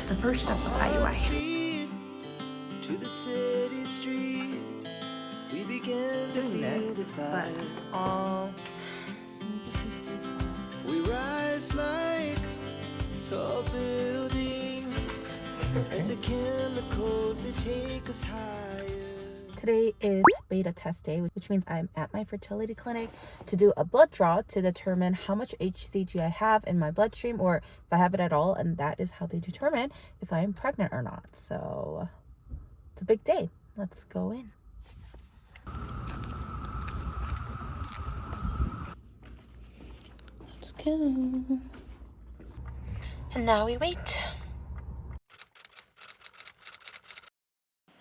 the first step of IUI. To the city streets, we began to Doing feel this, the but fire. all We rise like tall buildings as the chemicals they take us higher. Today is beta test day, which means I'm at my fertility clinic to do a blood draw to determine how much HCG I have in my bloodstream, or if I have it at all, and that is how they determine if I am pregnant or not. So it's a big day. Let's go in. Let's go. And now we wait.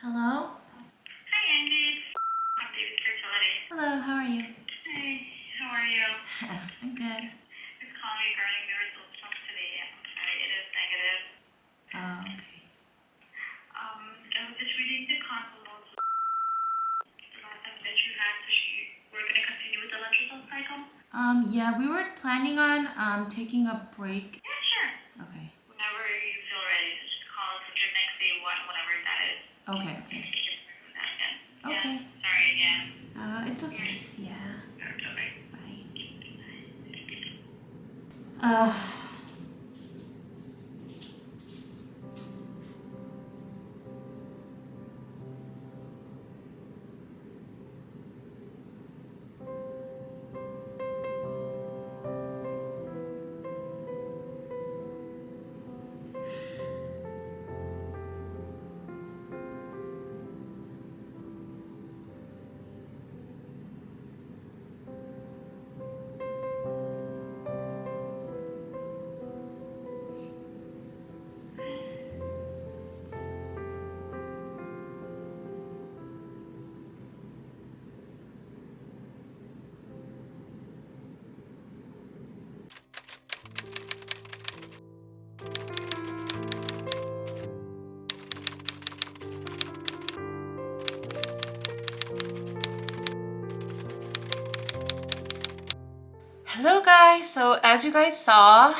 Hello? Hi, Andy. I'm David Fertility. Hello, how are you? Hey, how are you? I'm good. Just calling regarding the results from today. I'm sorry, it is negative. Oh, okay. I was just reading the consult notes the last time that you had, so we're going to continue with the electrical cycle? Yeah, we were planning on taking a break. Yeah, sure. Okay. Whenever you feel ready, just call us at your next day one, whenever that is. Okay, okay. You can remove that again. Okay. Yeah, sorry again. It's okay. Yeah. Okay. Bye. Hello guys, so as you guys saw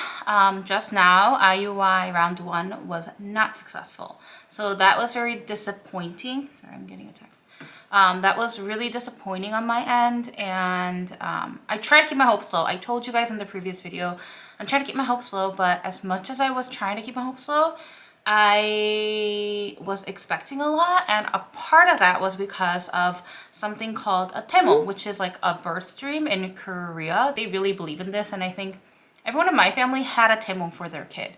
just now, IUI round 1 was not successful. So that was very disappointing. Sorry, I'm getting a text. That was really disappointing on my end, and I tried to keep my hopes low. I told you guys in the previous video, I'm trying to keep my hopes low, but as much as I was trying to keep my hopes low, I was expecting a lot, and a part of that was because of something called a taemong, which is like a birth dream in Korea. They really believe in this, and I think everyone in my family had a taemong for their kid.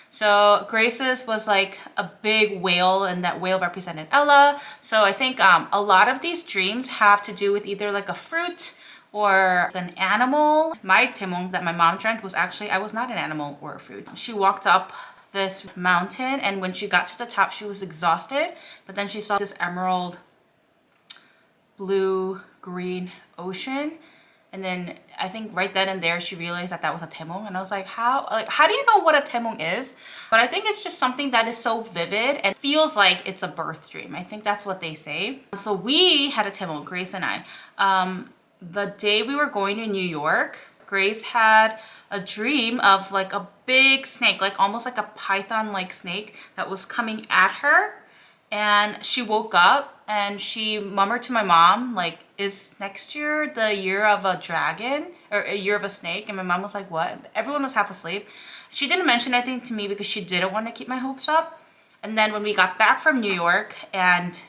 So Grace's was like a big whale, and that whale represented Ella. So I think a lot of these dreams have to do with either like a fruit or an animal. My taemong that my mom dreamt was actually, I was not an animal or a fruit. She walked up this mountain, and when she got to the top she was exhausted, but then she saw this emerald blue green ocean, and then I think right then and there she realized that that was a taemong, and I was like, how do you know what a taemong is? But I think it's just something that is so vivid and feels like it's a birth dream. I think that's what they say. So we had a taemong, Grace and I. The day we were going to New York, Grace had a dream of like a big snake, like almost like a python-like snake that was coming at her. And she woke up and she murmured to my mom, like, is next year the year of a dragon or a year of a snake? And my mom was like, what? Everyone was half asleep. She didn't mention anything to me because she didn't want to keep my hopes up. And then when we got back from New York, and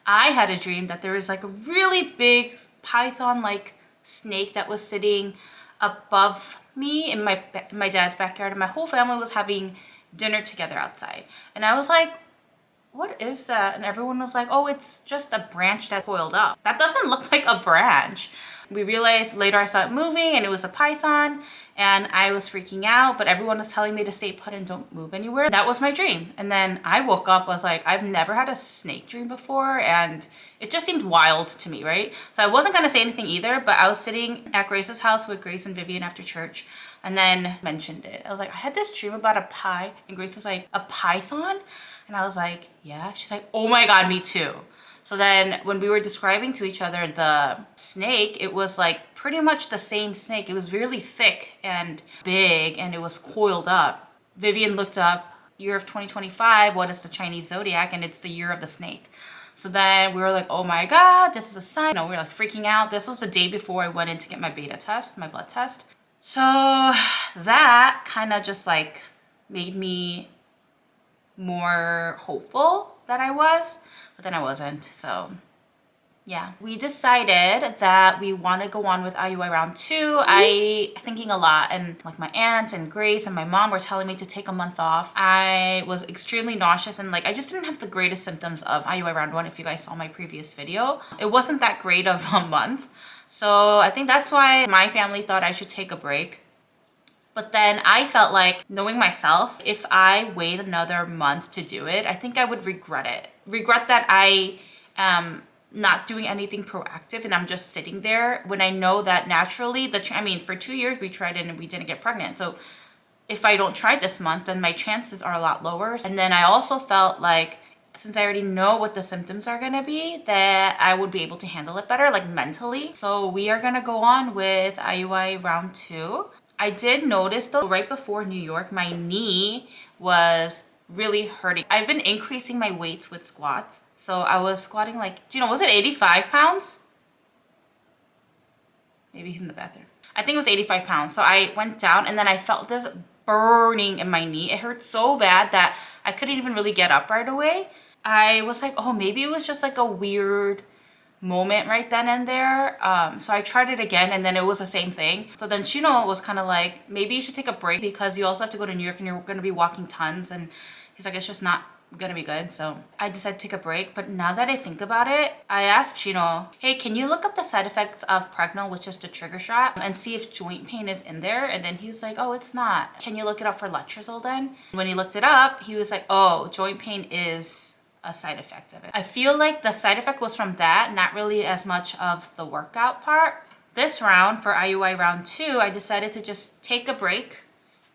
I had a dream that there was like a really big python-like snake that was sitting above me in my dad's backyard, and my whole family was having dinner together outside. And I was like, what is that? And everyone was like, oh, it's just a branch that coiled up. That doesn't look like a branch. We realized later I saw it moving, and it was a python, and I was freaking out, but everyone was telling me to stay put and don't move anywhere. That was my dream. And then I woke up, was like, I've never had a snake dream before, and it just seemed wild to me, right? So I wasn't gonna say anything either, but I was sitting at Grace's house with Grace and Vivian after church, and then mentioned it. I was like, I had this dream about a pie, and Grace was like, a python? And I was like, yeah. She's like, oh my God, me too. So then when we were describing to each other the snake, it was like pretty much the same snake. It was really thick and big, and it was coiled up. Vivian looked up year of 2025, what is the Chinese zodiac? And it's the year of the snake. So then we were like, oh my God, this is a sign. We were like freaking out. This was the day before I went in to get my beta test, my blood test. So that kind of just like made me more hopeful that I was, but then I wasn't. So yeah, we decided that we want to go on with IUI round 2. I thinking a lot, and like my aunt and Grace and my mom were telling me to take a month off. I was extremely nauseous, and like I just didn't have the greatest symptoms of IUI round 1. If you guys saw my previous video, it wasn't that great of a month. So I think that's why my family thought I should take a break. But then I felt like, knowing myself, if I wait another month to do it, I think I would regret it. Regret that I am not doing anything proactive and I'm just sitting there when I know that naturally, I mean, for 2 years we tried it and we didn't get pregnant. So if I don't try this month, then my chances are a lot lower. And then I also felt like, since I already know what the symptoms are gonna be, that I would be able to handle it better, like mentally. So we are gonna go on with IUI round 2. I did notice though, right before New York, my knee was really hurting. I've been increasing my weights with squats. So I was squatting like, do you know, was it 85 pounds? Maybe he's in the bathroom. I think it was 85 pounds. So I went down and then I felt this burning in my knee. It hurt so bad that I couldn't even really get up right away. I was like, oh, maybe it was just like a weird moment right then and there. So I tried it again and then it was the same thing. So then Shino was kind of like, maybe you should take a break because you also have to go to New York and you're going to be walking tons. And he's like, it's just not gonna be good. So I decided to take a break. But now that I think about it, I asked Chino, hey, can you look up the side effects of Pregno, which is the trigger shot, and see if joint pain is in there? And then he was like, oh, it's not. Can you look it up for letrozole then? When he looked it up, he was like, oh, joint pain is a side effect of it. I feel like the side effect was from that, not really as much of the workout part. This round, for IUI round 2, I decided to just take a break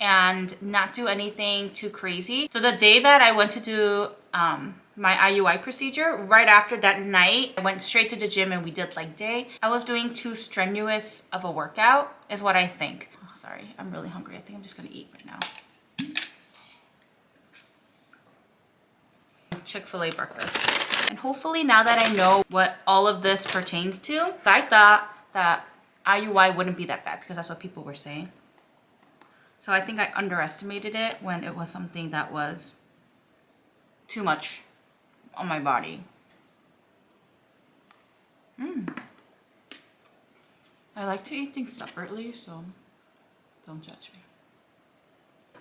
and not do anything too crazy. So the day that I went to do my IUI procedure, right after that night, I went straight to the gym and we did leg day. I was doing too strenuous of a workout, is what I think. Oh, sorry, I'm really hungry. I think I'm just gonna eat right now. Chick-fil-A breakfast. And hopefully now that I know what all of this pertains to, I thought that IUI wouldn't be that bad because that's what people were saying. So I think I underestimated it when it was something that was too much on my body. I like to eat things separately, so don't judge me.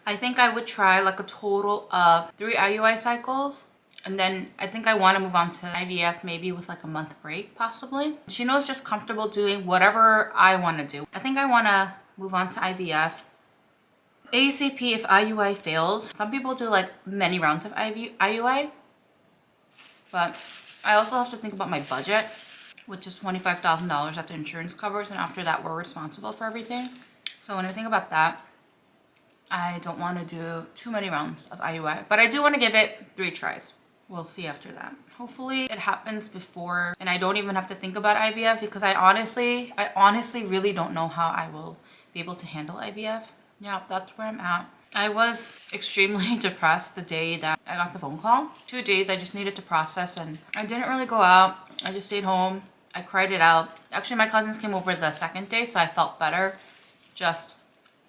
I think I would try like a total of 3 IUI cycles. And then I think I want to move on to IVF, maybe with like a month break, possibly. She knows just comfortable doing whatever I want to do. I think I want to move on to IVF ASAP if IUI fails. Some people do like many rounds of IUI, but I also have to think about my budget, which is $25,000 that the insurance covers, and after that we're responsible for everything. So when I think about that, I don't want to do too many rounds of IUI, but I do want to give it 3 tries. We'll see after that. Hopefully it happens before and I don't even have to think about IVF, because I honestly really don't know how I will be able to handle IVF. Yeah, that's where I'm at. I was extremely depressed the day that I got the phone call. 2 days I just needed to process, and I didn't really go out. I just stayed home. I cried it out. Actually, my cousins came over the 2nd day, so I felt better just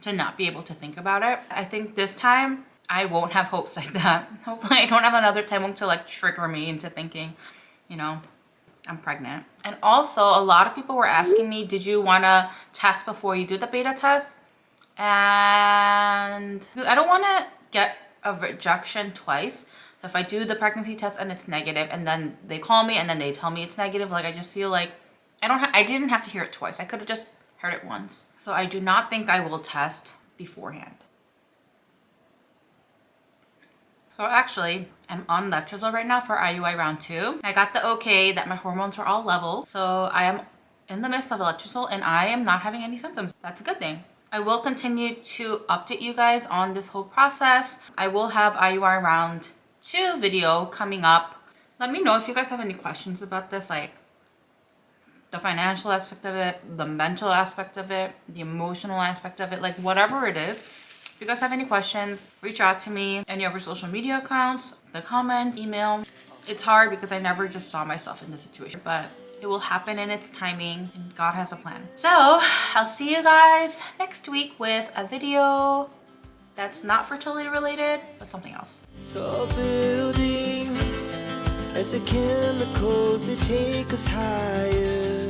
to not be able to think about it. I think this time I won't have hopes like that. Hopefully I don't have another time to like trigger me into thinking, you know, I'm pregnant. And also a lot of people were asking me, did you want to test before you do the beta test? And I don't want to get a rejection twice. So if I do the pregnancy test and it's negative and then they call me and then they tell me it's negative, like I just feel like I didn't have to hear it twice. I could have just heard it once. So I do not think I will test beforehand. So actually, I'm on letrozole right now for IUI round 2. I got the okay that my hormones are all level. So I am in the midst of letrozole and I am not having any symptoms. That's a good thing. I will continue to update you guys on this whole process. I will have IUI round 2 video coming up. Let me know if you guys have any questions about this, like the financial aspect of it, the mental aspect of it, the emotional aspect of it, like whatever it is. If you guys have any questions, reach out to me, any of our social media accounts, the comments, email. It's hard because I never just saw myself in this situation, but it will happen in its timing and God has a plan. So I'll see you guys next week with a video that's not fertility related, but something else. Tall buildings as the chemicals they take us higher.